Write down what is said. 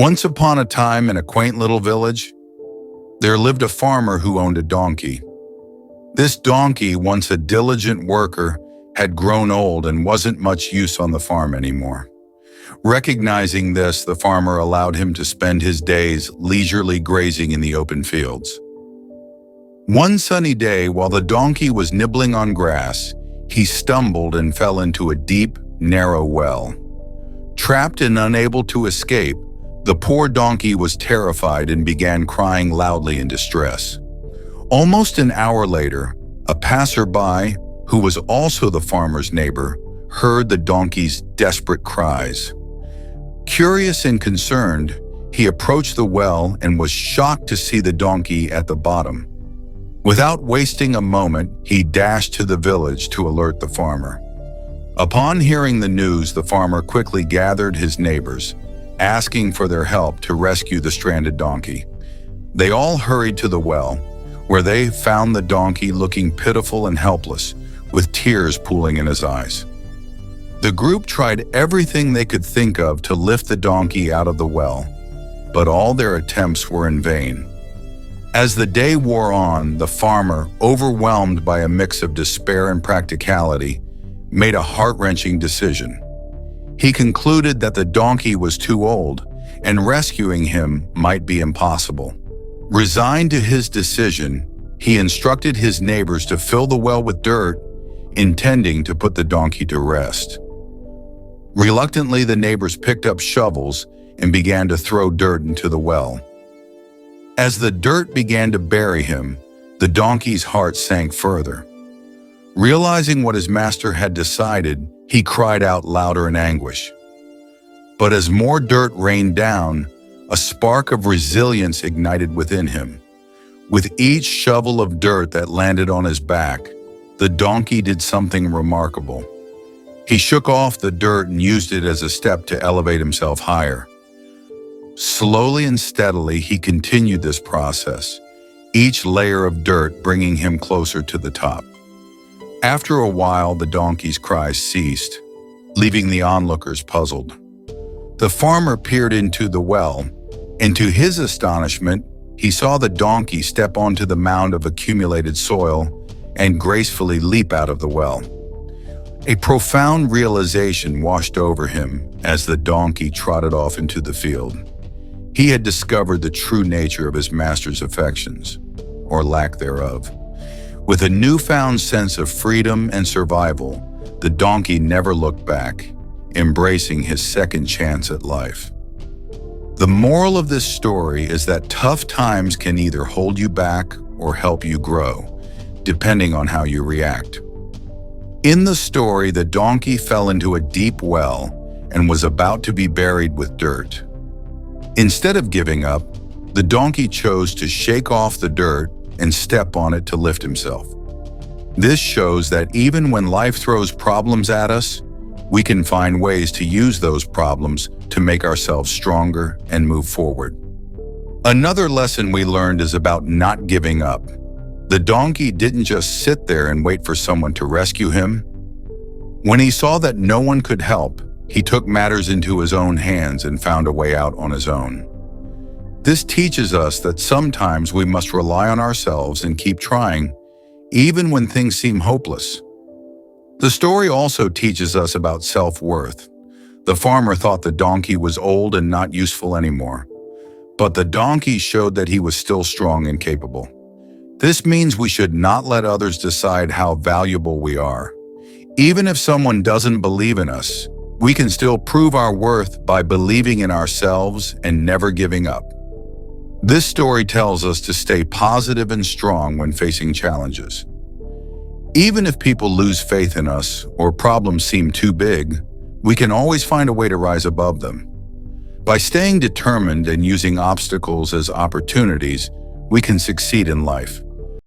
Once upon a time in a quaint little village, there lived a farmer who owned a donkey. This donkey, once a diligent worker, had grown old and wasn't much use on the farm anymore. Recognizing this, the farmer allowed him to spend his days leisurely grazing in the open fields. One sunny day, while the donkey was nibbling on grass, he stumbled and fell into a deep, narrow well. Trapped and unable to escape, the poor donkey was terrified and began crying loudly in distress. Almost an hour later, a passerby, who was also the farmer's neighbor, heard the donkey's desperate cries. Curious and concerned, he approached the well and was shocked to see the donkey at the bottom. Without wasting a moment, he dashed to the village to alert the farmer. Upon hearing the news, the farmer quickly gathered his neighbors, asking for their help to rescue the stranded donkey. They all hurried to the well, where they found the donkey looking pitiful and helpless, with tears pooling in his eyes. The group tried everything they could think of to lift the donkey out of the well, but all their attempts were in vain. As the day wore on, the farmer, overwhelmed by a mix of despair and practicality, made a heart-wrenching decision. He concluded that the donkey was too old, and rescuing him might be impossible. Resigned to his decision, he instructed his neighbors to fill the well with dirt, intending to put the donkey to rest. Reluctantly, the neighbors picked up shovels and began to throw dirt into the well. As the dirt began to bury him, the donkey's heart sank further. Realizing what his master had decided, he cried out louder in anguish. But as more dirt rained down, a spark of resilience ignited within him. With each shovel of dirt that landed on his back, the donkey did something remarkable. He shook off the dirt and used it as a step to elevate himself higher. Slowly and steadily, he continued this process, each layer of dirt bringing him closer to the top. After a while, the donkey's cries ceased, leaving the onlookers puzzled. The farmer peered into the well, and to his astonishment, he saw the donkey step onto the mound of accumulated soil and gracefully leap out of the well. A profound realization washed over him as the donkey trotted off into the field. He had discovered the true nature of his master's affections, or lack thereof. With a newfound sense of freedom and survival, the donkey never looked back, embracing his second chance at life. The moral of this story is that tough times can either hold you back or help you grow, depending on how you react. In the story, the donkey fell into a deep well and was about to be buried with dirt. Instead of giving up, the donkey chose to shake off the dirt and step on it to lift himself. This shows that even when life throws problems at us, we can find ways to use those problems to make ourselves stronger and move forward. Another lesson we learned is about not giving up. The donkey didn't just sit there and wait for someone to rescue him. When he saw that no one could help, he took matters into his own hands and found a way out on his own. This teaches us that sometimes we must rely on ourselves and keep trying, even when things seem hopeless. The story also teaches us about self-worth. The farmer thought the donkey was old and not useful anymore, but the donkey showed that he was still strong and capable. This means we should not let others decide how valuable we are. Even if someone doesn't believe in us, we can still prove our worth by believing in ourselves and never giving up. This story tells us to stay positive and strong when facing challenges. Even if people lose faith in us or problems seem too big, we can always find a way to rise above them. By staying determined and using obstacles as opportunities, we can succeed in life.